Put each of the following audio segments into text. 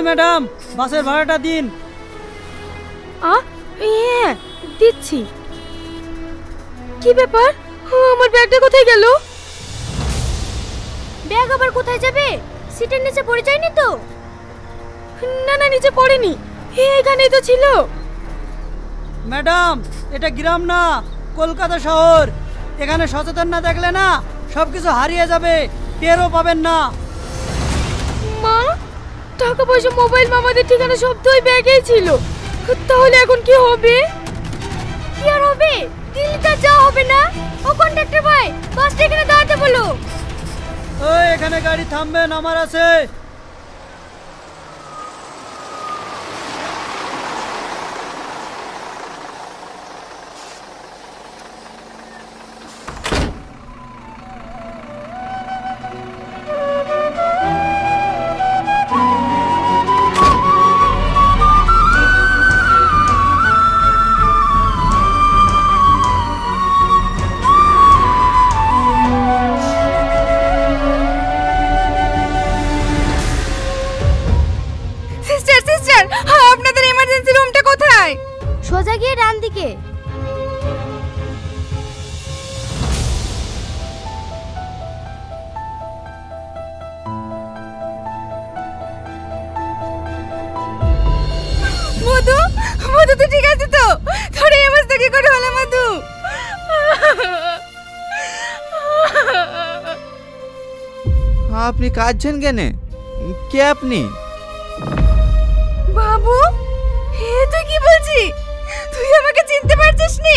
ওই ম্যাডাম, বাসের ভাড়াটা দিন। হ্যাঁ দিচ্ছি। কি ব্যাপার, আমার ব্যাগটা কোথায় গেল? ব্যাগ আবার কোথায় যাবে? সিটের নিচে পড়ে যায়নি তো? না না, নিচে পড়েনি, এখানেই তো ছিল। ম্যাডাম, এটা গ্রাম না, কলকাতা শহর। এখানে সচেতন না দেখলে না সবকিছু হারিয়ে যাবে, টেরও পাবেন না। মা, টাকা পয়সা, মোবাইল, মামাদের ঠিকানা সব তো ওই ব্যাগেই ছিল। তাহলে এখন কি হবে? কি আর হবে? দিল্লিতে যাওয়া হবে না। ও কন্ডাক্টর ভাই, বাসটা এখানে দাঁড়াতে বলো। ওই এখানে গাড়ি থামবে, নামার আছে। সিস্টার, আপনাদের ইমার্জেন্সি রুমটা কোথায়? সোজা গিয়ে ডান দিকে। মধু, তো ঠিক আছে তো? তোর এই অবস্থা কি করে হলো মধু? আপনি কাঁদছেন কেন? কে আপনি? বাবু, তুই কি বলছিস? তুই আমাকে চিনতে পারছিস নি?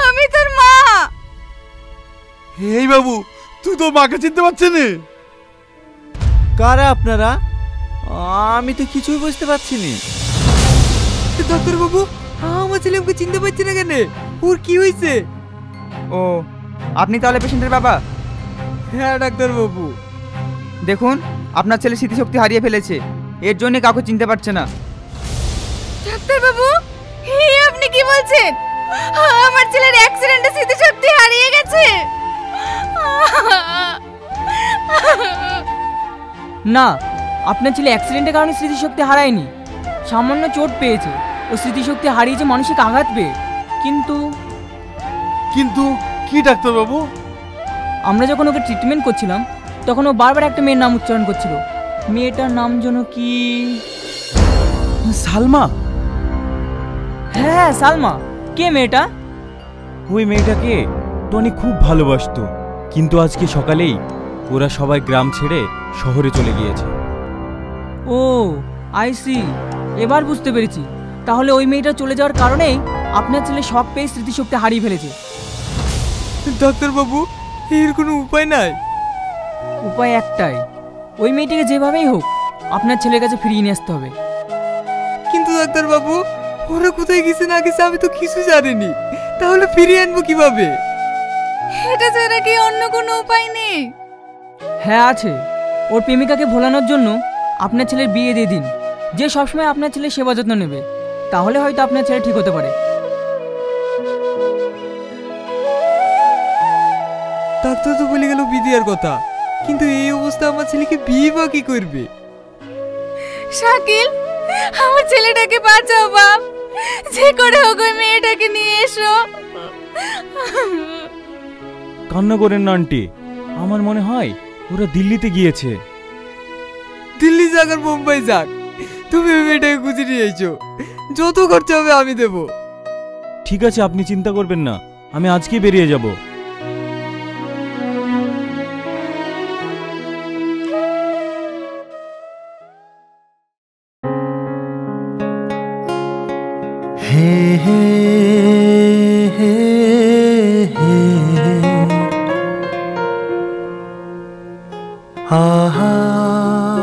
আমি তোর মা। এই বাবু, তুই তোর মাকে চিনতে পারছিস না? কারা আপনারা? আমি তো কিছুই বুঝতে পারছি না। ডাক্তার বাবু, আমার ছেলে আমাকে চিনতে পারছে না কেন? ওর কি হয়েছে? ও, আপনি তাহলে পেশেন্টের বাবা? হ্যাঁ ডাক্তার বাবু। দেখুন, আপনার ছেলে স্মৃতিশক্তি হারিয়ে ফেলেছে, এর জন্য কাউকে চিনতে পারছে না। ডাক্তার বাবু, আপনি কি বলছেন? আমার ছেলের অ্যাক্সিডেন্টে স্মৃতিশক্তি হারিয়ে গেছে। না, আপনার ছেলে অ্যাক্সিডেন্টের কারণে স্মৃতিশক্তি হারায়নি, সামান্য চোট পেয়েছে। ও স্মৃতিশক্তি হারিয়েছে মানসিক আঘাত পেয়ে। কিন্তু কি ডাক্তার বাবু? আমরা যখন ওকে ট্রিটমেন্ট করছিলাম তখন ও বারবার একটা মেয়ের নাম উচ্চারণ করছিল। মেয়েটার নাম যেন কি? সালমা। হ্যাঁ, সালমা। কে মেয়েটা? ওই মেয়েটাকে টনি খুব ভালোবাসতো, কিন্তু আজকে সকালেই ওরা সবাই গ্রাম ছেড়ে শহরে চলে গিয়েছে। ও আই সি, এবার বুঝতে পেরেছি। তাহলে ওই মেয়েটা চলে যাওয়ার কারণেই আপনার ছেলে শক পেয়ে স্মৃতিশক্তি হারিয়ে ফেলেছে। ডাক্তার বাবু, এর কোনো উপায় নাই? উপায় একটাই, ওই মেয়েটিকে যেভাবেই হোক আপনার ছেলের কাছে ফিরিয়ে নিয়ে আসতে হবে। কিন্তু ডাক্তার বাবু, ওরা কোথায় গেছে না গেছে আমি তো কিছু জানিনি। তাহলে ফিরিয়ে আনবো কিভাবে? এটা ছাড়া কি অন্য কোনো উপায় নেই? হ্যাঁ আছে। ওর প্রেমিকাকে ভোলানোর জন্য আপনার ছেলের বিয়ে দিয়ে দিন, যে সবসময় আপনার ছেলের সেবা যত্ন নেবে। তাহলে হয়তো আপনার ছেলে ঠিক হতে পারে। ডাক্তার তো বলে গেল বিয়ে দেওয়ার কথা, কিন্তু এই অবস্থা আমার ছেলেকে বিয়ে বা কি করবে? শাকিল, আমার ছেলেটাকে বাঁচাও বাপ, যে করে হোক ওই মেয়েটাকে নিয়ে এসো। কান্না করেন না আন্টি, আমার মনে হয় ওরা দিল্লিতে গিয়েছে। দিল্লি যাক আর মুম্বাই যাক, তুমি ওই মেয়েটাকে খুঁজে নিয়ে এসো। যত খরচা হবে আমি দেবো। ঠিক আছে, আপনি চিন্তা করবেন না, আমি আজকেই বেরিয়ে যাব।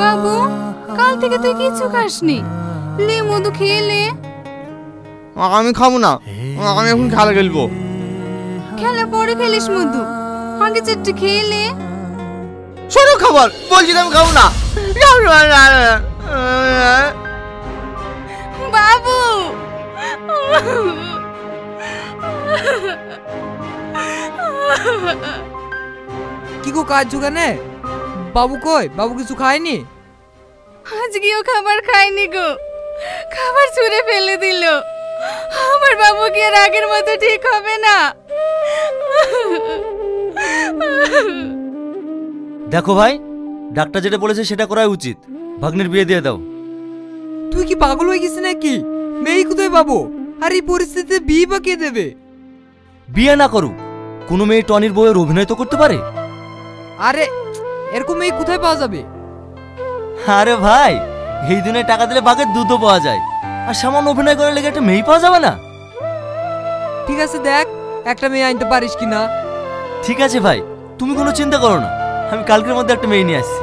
বাবু, কাল থেকে তুই কিছু খাসনি, লে মধু খেয়ে লে। আমি খাবো না, আমি এখন খেলা খেলবো। খেলা পরে খেলিস মধু, আগে চারটে খেয়ে লে। শোনো, খাবার বলছি, আমি খাবো না। বাবু, কি গো কাজ জোগানে? বাবু কই? বাবু কিছু খায়নি? আজকেও খাবার খায়নি গো, খাবার ছুঁড়ে ফেলে দিল। আমার বাবু কি আর আগের মতো ঠিক হবে না? দেখো ভাই, ডাক্তার যেটা বলেছে সেটা করাই উচিত। ভাগ্নের বিয়ে দিয়ে দাও। তুই কি পাগল হয়ে গেছিস নাকি? মেয়ে কোথায় পাবো? আর এই পরিস্থিতিতে বিয়ে বা কে দেবে? বিয়ে না করুক, কোনো মেয়ে টনির বউয়ের অভিনয় তো করতে পারে। আরে এরকম মেয়ে কোথায় পাওয়া যাবে? আরে ভাই, এই দিনে টাকা দিলে বাঘের দুধও পাওয়া যায়, আর সামান্য অভিনয় করে লেগে একটা মেয়ে পাওয়া যাবে না? ঠিক আছে, দেখ একটা মেয়ে আনতে পারিস কিনা। ঠিক আছে ভাই, তুমি কোনো চিন্তা করো না, আমি কালকের মধ্যে একটা মেয়ে নিয়ে আসছি।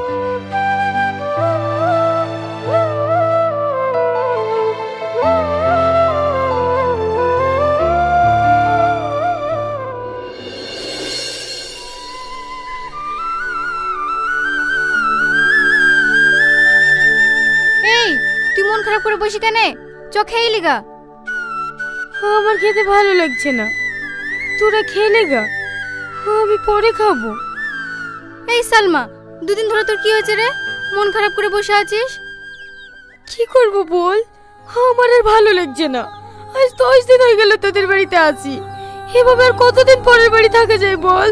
এই তুই মন খারাপ করে বসে কেন? চ খেয়ে লিগা। আমার খেতে ভালো লাগছে না, তোরা খেয়ে লেগা, আমি পরে খাবো। এই সালমা, দুদিন ধরে তোর কি হয়েছে রে? মন খারাপ করে বসে আছিস? কি করব বল, আমার আর ভালো লাগছে না। আজ 10 দিন হয়ে গেল তোদের বাড়িতে আছি, এভাবে আর কতদিন পরের বাড়ি থাকা যায় বল?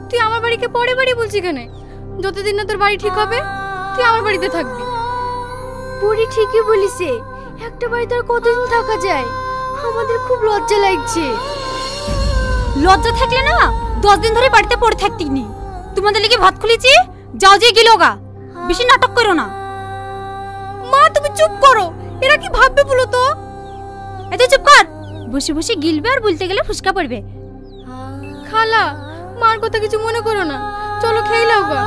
তুই আমার বাড়িকে পরের বাড়ি বলছিস কেন? যতদিন না তোর বাড়ি ঠিক হবে তুই আমার বাড়িতে থাকবি। বুড়ি ঠিকই বলিছে, একটা বাড়িতে আর কতদিন থাকা যায়? আমাদের খুব লজ্জা লাগছে। লজ্জা থাকলে না 10 দিন ধরে বাড়িতে পড়ে থাকতিনি। তোমাদের লাগি ভাত খুলেছি, যাও যে গিলোগা, বেশি নাটক করো না। মা তুমি চুপ করো, এরা কি ভাববে বলো তো? এত চুপ কর, বসে বসে গিলবে আর বলতে গেলে ফুসকা পড়বে। খালা, মার কথা কিছু মনে করো না, চলো খেয়ে নাও গা।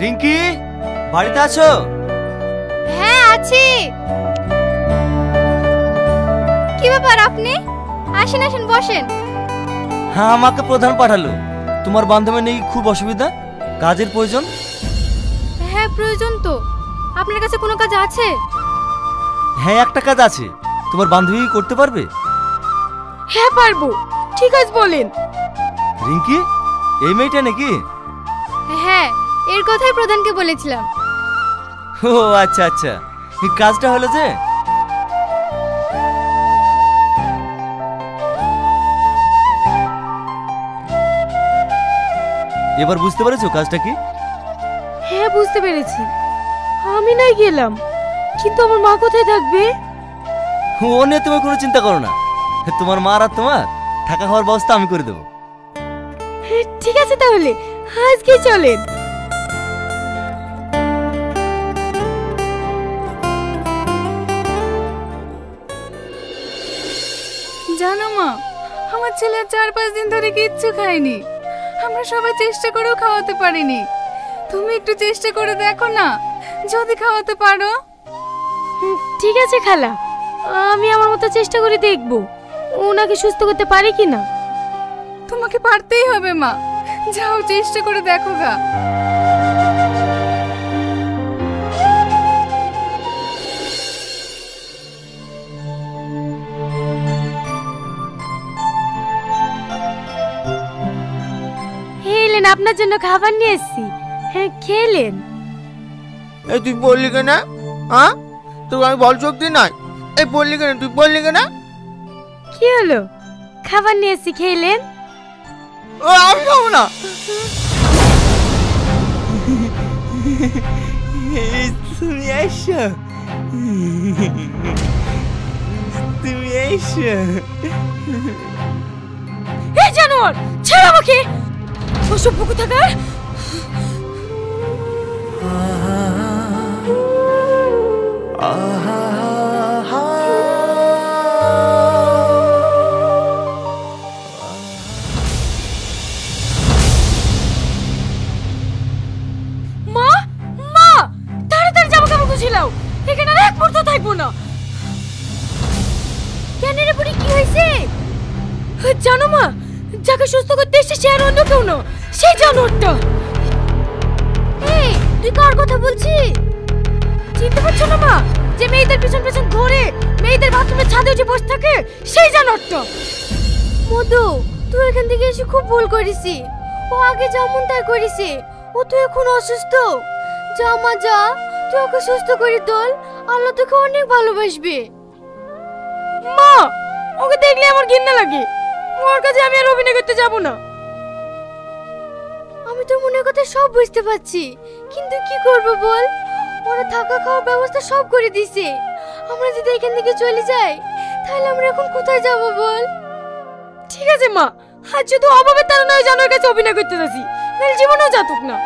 রিঙ্কি, বাড়িতে আছো? হ্যাঁ আছি। কি ব্যাপার আপনি? আসেন আসেন বসেন। হ্যাঁ, আমাকে প্রধান পাঠালো, তোমার বান্ধবী নেই, খুব অসুবিধা, কাজের প্রয়োজন। হ্যাঁ প্রয়োজন তো। আপনার কাছে কোনো কাজ আছে? হ্যাঁ, একটা কাজ আছে, তোমার বান্ধবী করতে পারবে? হ্যাঁ পারবো। ঠিক আছে বলেন। রিঙ্কি, এই মেয়েটা নাকি? হ্যাঁ, এর কথাই প্রধানকে বলেছিলাম। ও আচ্ছা আচ্ছা, এই কাজটা হলো যে এবার বুঝতে পেরেছো কাজটা কি? হ্যাঁ বুঝতে পেরেছি। আমি নাই গেলাম, কিন্তু আমার মা কোথায় থাকবে? ও নিয়ে তুমি কোনো চিন্তা করো না, তোমার মা আর তোমার থাকা খাওয়ার ব্যবস্থা আমি করে দেবো। ঠিক আছে তাহলে আজকে চলেন। জানো মা, আমার ছেলে 4-5 দিন ধরে কিচ্ছু খায়নি। আমরা সবাই চেষ্টা করেও খাওয়াতে পারিনি। তুমি একটু চেষ্টা করে দেখো না, যদি খাওয়াতে পারো। ঠিক আছে খালা, আমি আমার মতো চেষ্টা করে দেখব ওনাকে সুস্থ করতে পারি কিনা। তোমাকে পারতেই হবে মা, যাও চেষ্টা করে দেখো গা। এলেন, আপনার জন্য খাবার নিয়ে এসেছি, হ্যাঁ খেলেন। এই তুই বললি কেন? হ্যাঁ, তোর আমি বল শক্তি নাই। এই বললি কেন, তুই বললি কেন? কি হলো? খাবার নিয়ে এসেছি, খেলেন। ও আমি খাবো না। তুমি এসো, তুমি এসো। এই জানোয়ার, ছেড়ে আমাকে, অসভ্য কোথাকার। মা, মা, তাড়াতাড়ি জামা কাপড় গুছিয়ে নাও, এখানে আর এক মুহূর্ত থাকবো না। কেন রে বুড়ি, কি হয়েছে? জানো মা, যাকে সুস্থ করতে এসে সে আর অন্য কেউ না, সেই জানোয়ারটা। এই তুই কার কথা বলছিস? চিনতে পারছো না মা? যে মেয়েদের পিছন পিছন ঘুরে মেয়েদের বাথরুমের ছাদে উঠে বসে থাকে সেই জানোয়ারটা। মধু, তুই এখান থেকে এসে খুব ভুল করেছি। ও আগে যেমন তাই করেছে, ও তো এখন অসুস্থ। যা মা যা, তুই ওকে সুস্থ করে তোল, আল্লাহ তোকে অনেক ভালোবাসবে। মা, ওকে দেখলে আমার ঘৃণা লাগে, ওর কাছে আমি আর অভিনয় করতে যাব না। আমি তোর মনের কথা সব বুঝতে পারছি, কিন্তু কি করব বল, ওরা থাকা খাওয়ার ব্যবস্থা সব করে দিয়েছে। আমরা যদি এখান থেকে চলে যাই তাহলে আমরা এখন কোথায় যাব বল? ঠিক আছে মা, আজ শুধু অভাবের তাড়না ওই জানোয়ারের কাছে অভিনয় করতে যাচ্ছি, নাহলে জীবনেও যাতুক না।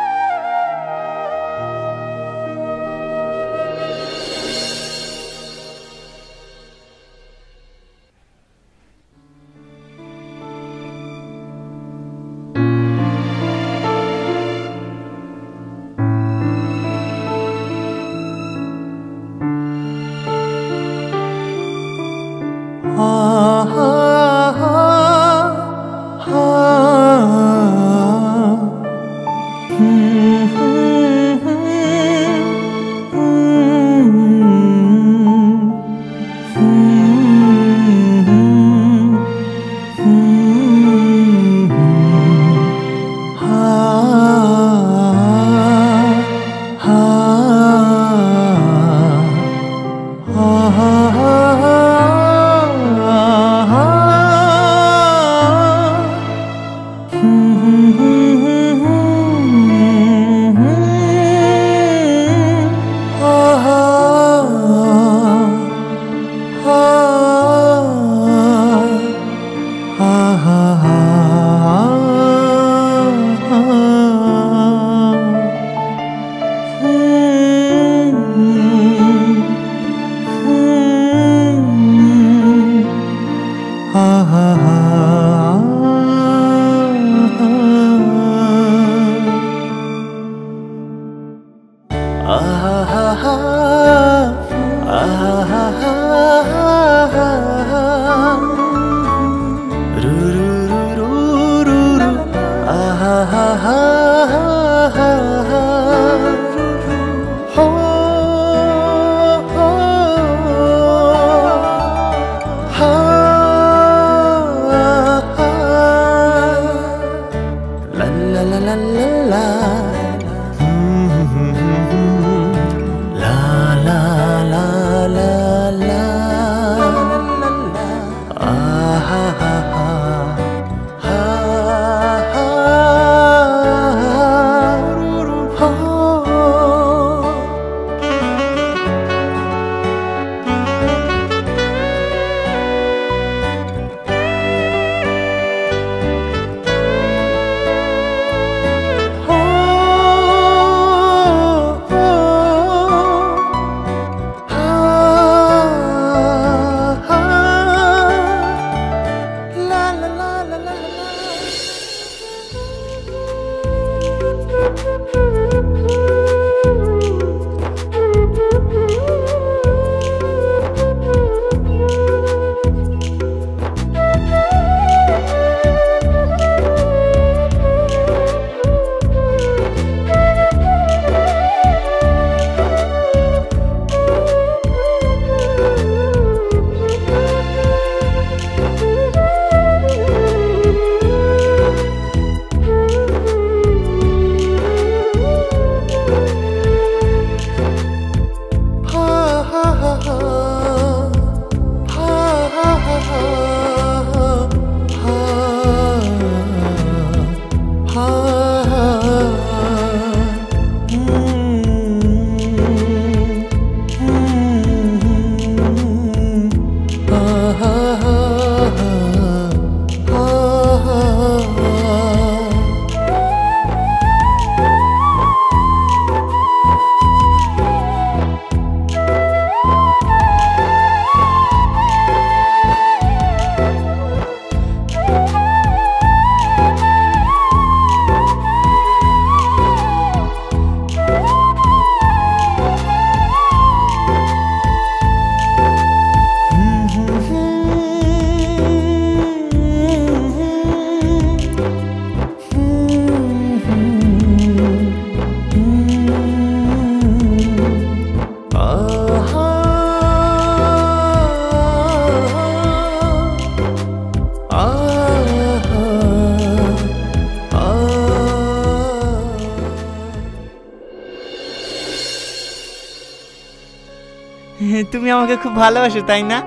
তুমি আমাকে খুব ভালোবাসো তাই না?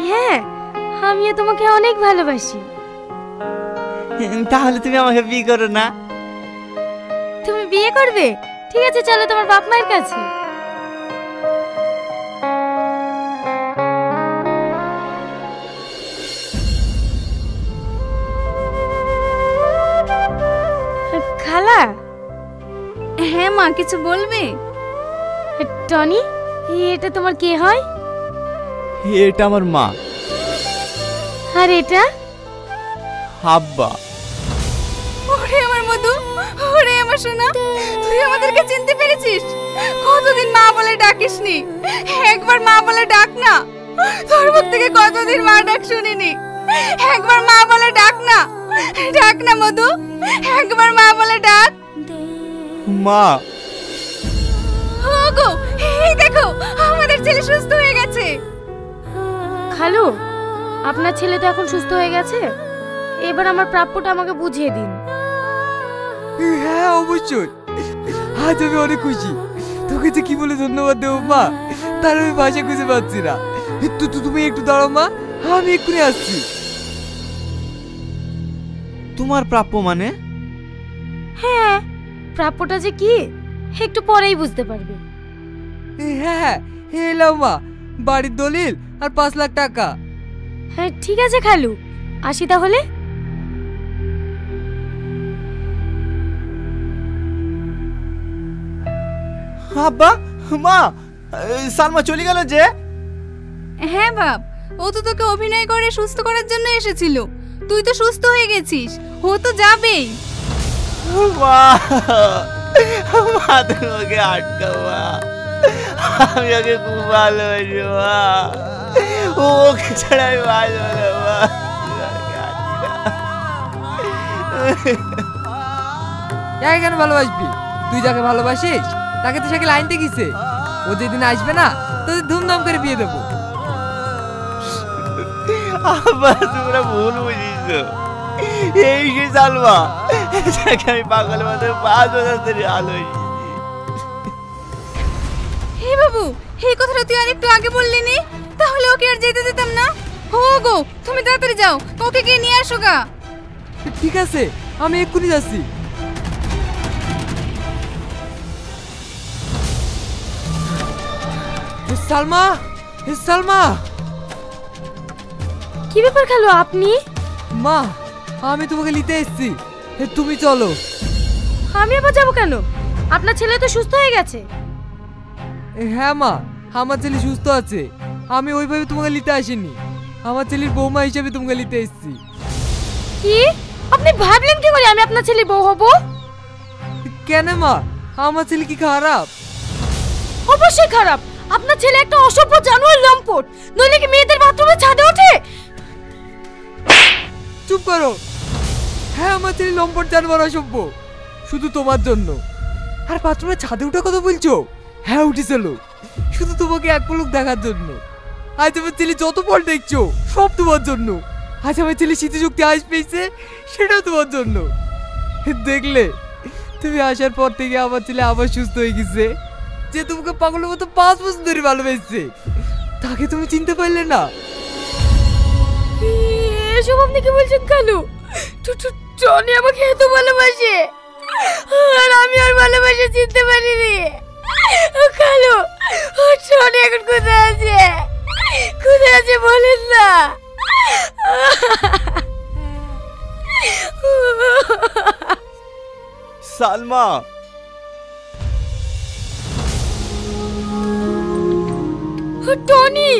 হ্যাঁ, আমিও তোমাকে অনেক ভালোবাসি। তাহলে তুমি আমাকে বিয়ে করো না? তুমি বিয়ে করবে? ঠিক আছে, চলো তোমার বাপ মায়ের কাছে। খালা। হ্যাঁ মা, কিছু বলবে? টনি, এটা তোমার কে হয়? এটা আমার মা। আর এটা? আব্বা। ওরে আমার মধু, ওরে আমার সোনা, তুই আমাদেরকে চিনতে পেরেছিস? কতদিন মা বলে ডাকিসনি, একবার মা বলে ডাক না। তোর মুখ থেকে কতদিন মা ডাক শুনিনি, একবার মা বলে ডাক না, ডাক না মধু, একবার মা বলে ডাক। মা। ওগো, এই দেখো আমাদের ছেলে সুস্থ হয়ে গেছে। খালু, আপনার ছেলে তো এখন সুস্থ হয়ে গেছে, এবার আমার প্রাপ্যটা আমাকে বুঝিয়ে দিন। হ্যাঁ অবশ্যই, আজ আমি অনেক খুশি। তোকে যে কি বলে ধন্যবাদ দেবো মা, তার আমি ভাষা খুঁজে পাচ্ছি না। তুমি একটু দাঁড়াও মা, আমি এক্ষুনি আসছি। তোমার প্রাপ্য মানে? হ্যাঁ, প্রাপ্যটা যে কি একটু পরেই বুঝতে পারবে। হ্যাঁ হ্যাঁ, এলাও মা, বাড়ির দলিল আর 5 লাখ টাকা। হ্যাঁ ঠিক আছে খালু, আসি তাহলে। আব্বা, মা, সালমা চলে গেল যে? হ্যাঁ বাপ, ও তো তোকে অভিনয় করে সুস্থ করার জন্য এসেছিল। তুই তো সুস্থ হয়ে গেছিস, ও তো যাবেই। মা, মা তুমি ওকে আটকাও মা, আমি ওকে খুব ভালোবাসি মা, ওকে ছাড়া আমি বাঁচবো না মা। যাকে কেন ভালোবাসবি? তুই যাকে ভালোবাসিস তাকে তো সাইকেল আনতে গেছে। ও যেদিন আসবে না, তোদের ধুমধাম করে বিয়ে দেবো। আব্বা তোমরা ভুল বুঝিস, এই সে সালমা যাকে আমি পাগলের মতো 5 বছর ধরে ভালোবাসি। হে বাবু, এই কথাটা তুই আর একটু আগে বললি নি, তাহলে ওকে আর যেতে দিতাম না। ও গো, তুমি তাড়াতাড়ি যাও, ওকে গিয়ে নিয়ে আসো গা। ঠিক আছে, আমি এক্ষুনি যাচ্ছি। সালমা, সালমা। কি ব্যাপার খালু আপনি? মা, আমি তোমাকে নিতে এসেছি, তুমি চলো। আমি আবার যাবো কেন? আপনার ছেলে তো সুস্থ হয়ে গেছে। হ্যাঁ মা, আমার ছেলে সুস্থ আছে। আমি ওইভাবে তোমাকে নিতে আসিনি, আমার ছেলের বৌমা হিসেবে তোমাকে নিতে এসেছি। কি? আপনি ভাবলেন কি করে আমি আপনার ছেলের বউ হব? কেন মা, আমার ছেলে কি খারাপ? অবশ্যই খারাপ। আপনার ছেলে একটা অসভ্য জানোয়ার, লম্পট। নইলে কি মেয়েদের বাথরুমে ছাদে ওঠে? চুপ করো। হ্যাঁ, আমার ছেলে লম্পট জানোয়ার, অসভ্য, শুধু তোমার জন্য। আর বাথরুমে ছাদে ওঠা কথা বলছো? হ্যাঁ উঠেছিল, শুধু তোমাকে এক পলক দেখার জন্য। আজ আমার ছেলে যত ফল দেখছো সব তোমার জন্য। আজ আমার ছেলে স্মৃতিশক্তি আজ পেয়েছে, সেটাও তোমার জন্য। দেখলে, তুমি আসার পর থেকে আমার ছেলে আবার সুস্থ হয়ে গেছে। যে তোমাকে পাগলের মতো 5 বছর ধরে ভালোবেসেছে, তাকে তুমি চিনতে পারলে না? এসব আপনি কি বলছেন খালু? টনি আমাকে এত ভালোবাসে, আর আমি আর ভালোবাসা চিনতে পারিনি। খালু, টনি এখন কোথায় আছে? কোথায় আছে বলেন না। সালমা। টনি।